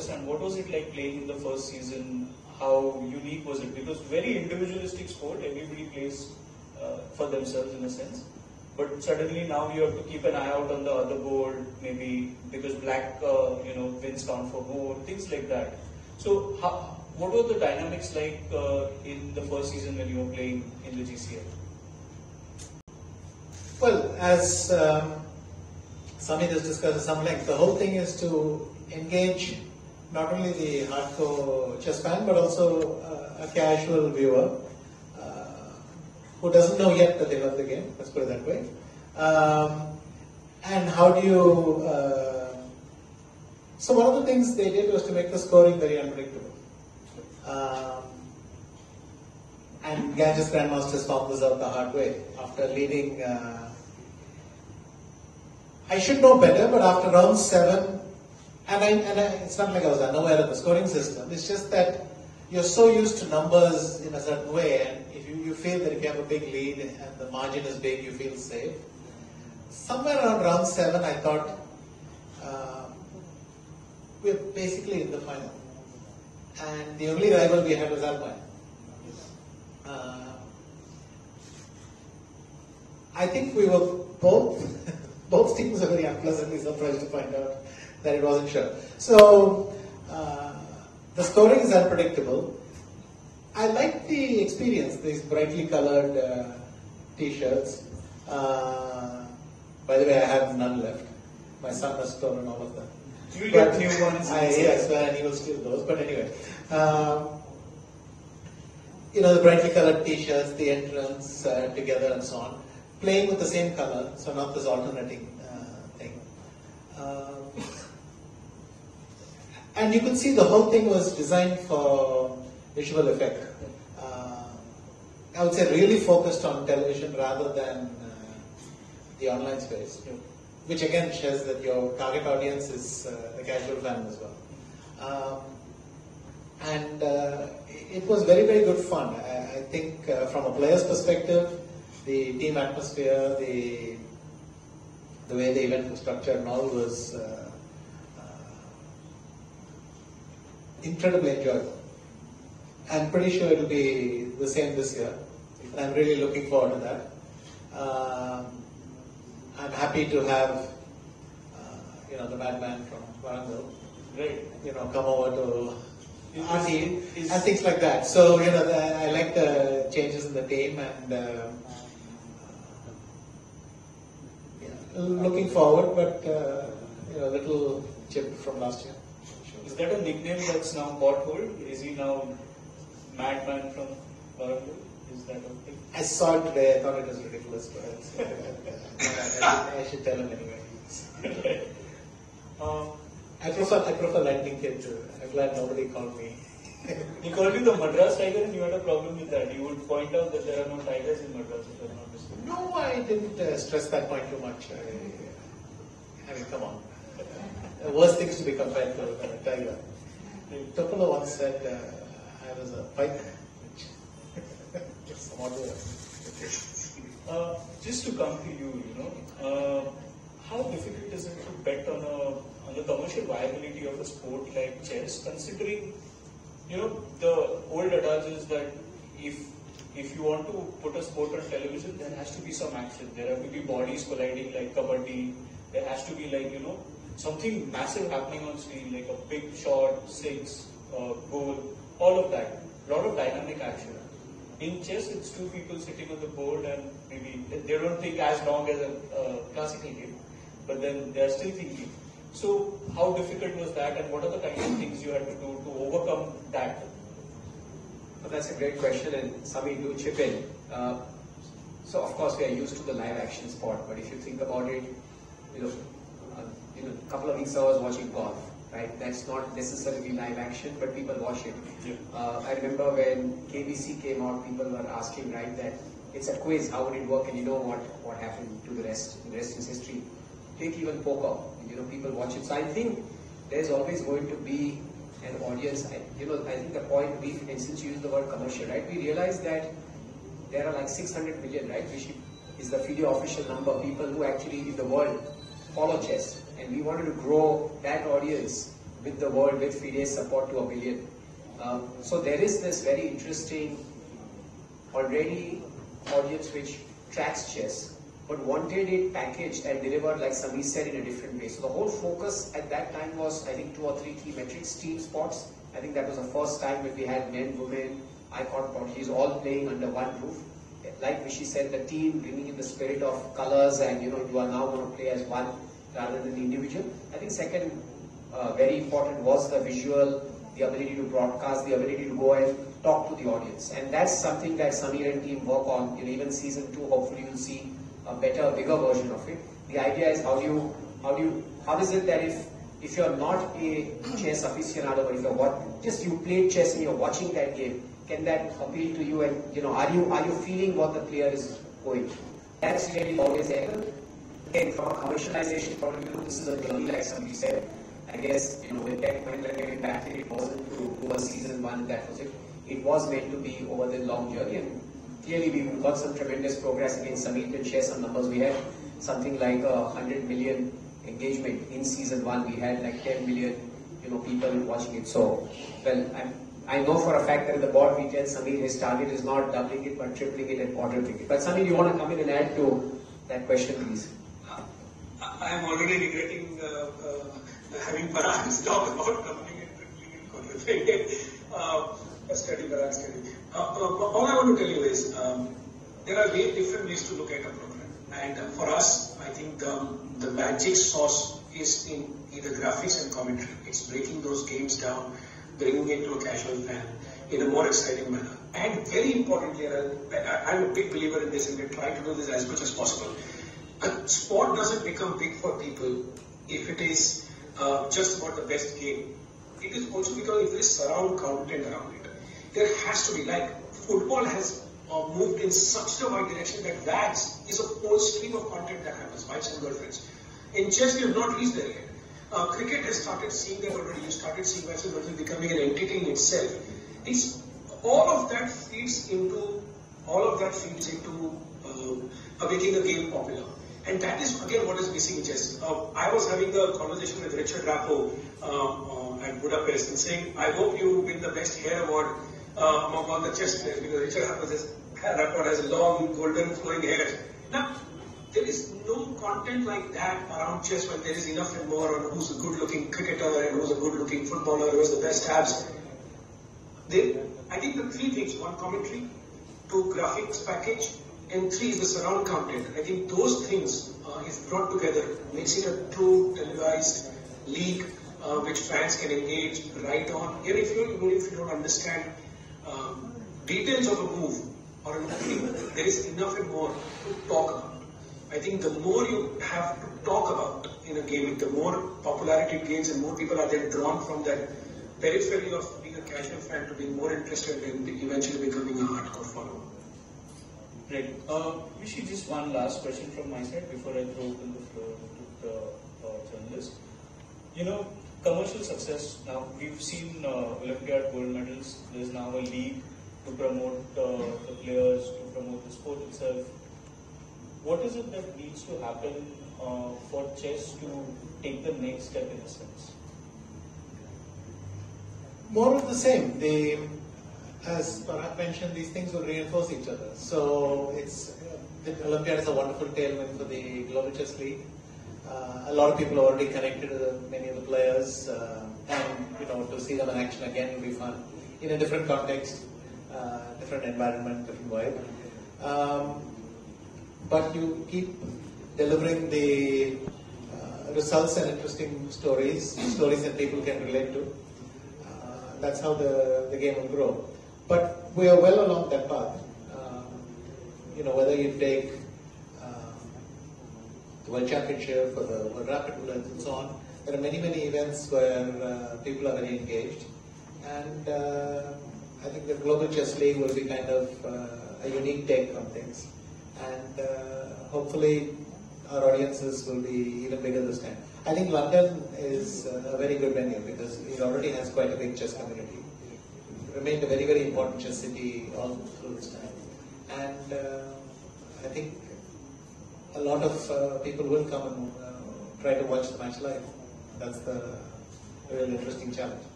understand, what was it like playing in the first season? How unique was it? Because very individualistic sport, everybody plays for themselves in a sense. But suddenly now you have to keep an eye out on the other board, maybe because black, wins count for more, things like that. So, what were the dynamics like in the first season when you were playing in the GCL? Well, as Sami has discussed at some length, the whole thing is to engage not only the hardcore chess fan but also a casual viewer who doesn't know yet that they love the game, let's put it that way. And how do you... so one of the things they did was to make the scoring very unpredictable. And Chess Grandmasters found this out the hard way. After leading... I should know better, but after round 7, it's not like I was unaware of the scoring system, it's just that you're so used to numbers in a certain way, and if you feel that if you have a big lead and the margin is big, you feel safe. Somewhere around round 7, I thought, we're basically in the final. And the only rival we had was Alpine. I think we were both teams were very unpleasantly surprised to find out that it wasn't sure. So, the scoring is unpredictable. I like the experience, these brightly colored t-shirts. By the way, I have none left. My son has stolen all of them. You will get new ones. Yes, and he will steal those. But anyway, the brightly colored t-shirts, the entrance together and so on. Playing with the same color, so not this alternating thing. And you could see the whole thing was designed for visual effect. I would say really focused on television rather than the online space, which again shows that your target audience is the casual fan as well. And it was very, very good fun. I think from a player's perspective, the team atmosphere, the way the event was structured and all was incredibly enjoyable. I'm pretty sure it will be the same this year, and I'm really looking forward to that. I'm happy to have, the madman from Warangal, come over to our team and things like that. So, I like the changes in the team and looking forward, but a little chip from last year. Is that a nickname that's now caught hold? Is he now Madman from Warangal? Is that a thing? I saw it today. I thought it was ridiculous, but I should tell him anyway. I prefer Lightning Kid too. I'm glad nobody called me. He called you the Madras Tiger, and you had a problem with that. You would point out that there are no tigers in Madras, if I'm not mistaken. No, I didn't stress that point too much. I mean, come on. Worst things to be compared to a tiger. Topolo once said I was a python, which somewhat just to come to you, how difficult is it to bet on the commercial viability of a sport like chess, considering, the old adage is that if you want to put a sport on television, there has to be some action. There have to be bodies colliding like kabaddi. There has to be something massive happening on screen, like a big shot, six, goal, all of that. A lot of dynamic action. In chess, it's two people sitting on the board and maybe they don't think as long as a classical game, but then they're still thinking. So, how difficult was that, and what are the kind of things you had to do to overcome that? Well, that's a great question, and Sami, do chip in. So, of course, we are used to the live action sport, but if you think about it, a couple of weeks I was watching golf, right? That's not necessarily live action, but people watch it. Yeah. I remember when KBC came out, people were asking, right, that it's a quiz, how would it work, and what happened to the rest is history. Take even poker, people watch it. So I think there's always going to be an audience. I think the point and since you use the word commercial, right, we realize that there are like 600 million, right, which is the FIDE official number, people who actually in the world follow chess. And we wanted to grow that audience with the world, with FIDE's support, to 1 billion. So there is this very interesting already audience which tracks chess, but wanted it packaged and delivered, like Samir said, in a different way. So the whole focus at that time was, I think, 2 or 3 key metrics: team sports. I think that was the first time when we had men, women, icon prodigies all playing under one roof. Like Vishy said, the team bringing in the spirit of colors, and you are now going to play as one rather than the individual. I think second, very important, was the visual, the ability to broadcast, the ability to go and talk to the audience. And that's something that Samir and team work on. Even season 2, hopefully you'll see a better, bigger version of it. The idea is how is it that if you're not a chess aficionado, but if you're you played chess and you're watching that game, can that appeal to you? And are you feeling what the player is going? That's really always there. Again, from a commercialization point of view, this is a journey, like somebody said. I guess with tech, when they came back, it wasn't to do a season 1. That was it. It was meant to be over the long journey, and clearly we got some tremendous progress. Again, Samir can share some numbers. We had something like 100 million engagement in season 1. We had like 10 million, people watching it. So, well, I know for a fact that in the board we tell Samir his target is not doubling it, but tripling it and quadrupling it. But Samir, you want to come in and add to that question, please? I am already regretting having Parag talk about doubling and tripling and quadrupling it. Study Parag study. All I want to tell you is there are different ways to look at a program, and for us, I think the magic sauce is in either graphics and commentary. It's breaking those games down, bringing it to a casual fan in a more exciting manner. And very importantly, I'm a big believer in this, and we try to do this as much as possible. A sport doesn't become big for people if it is just about the best game. It is also because if there is surround content around it. There has to be, like football has moved in such a wide direction that WAGs is a whole stream of content that happens, wives and girlfriends. In chess, we have not reached there yet. Cricket has started seeing that already. You started seeing wives and girlfriends becoming an entity in itself. All of that feeds into making the game popular. And that is again what is missing in chess. I was having a conversation with Richard Rappo at Budapest and saying, I hope you win the best hair award among all the chess players, because Richard Rappo has long golden flowing hair. Now, there is no content like that around chess when there is enough and more on who's a good looking cricketer and who's a good looking footballer, who has the best abs. I think the 3 things: 1, commentary; 2, graphics package; and 3 is the surround content. I think those things, if brought together, makes it a true televised league which fans can engage right on. Even if you don't understand details of a move or an opening, there is enough and more to talk about. I think the more you have to talk about in a game, the more popularity it gains, and more people are then drawn from that periphery of being a casual fan to being more interested in eventually becoming a hardcore follower. Great. Vishy, just one last question from my side before I throw open the floor to the journalist. Commercial success. Now we've seen Olympiad gold medals. There's now a league to promote the players, to promote the sport itself. What is it that needs to happen for chess to take the next step in a sense? More of the same. As Parag mentioned, these things will reinforce each other. So the Olympiad is a wonderful tailwind for the Global Chess League. A lot of people are already connected to many of the players, and to see them in action again will be fun in a different context, different environment, different vibe. But you keep delivering the results and interesting stories that people can relate to. That's how the game will grow. But we are well along that path. Whether you take the World Championship or the World Rapid Bullets and so on, there are many events where people are very engaged. And I think the Global Chess League will be kind of a unique take on things. And hopefully our audiences will be even bigger this time. I think London is a very good venue because it already has quite a big chess community. It remained a very important chess city all through this time. And I think a lot of people will come and try to watch the match live. That's the a really interesting challenge.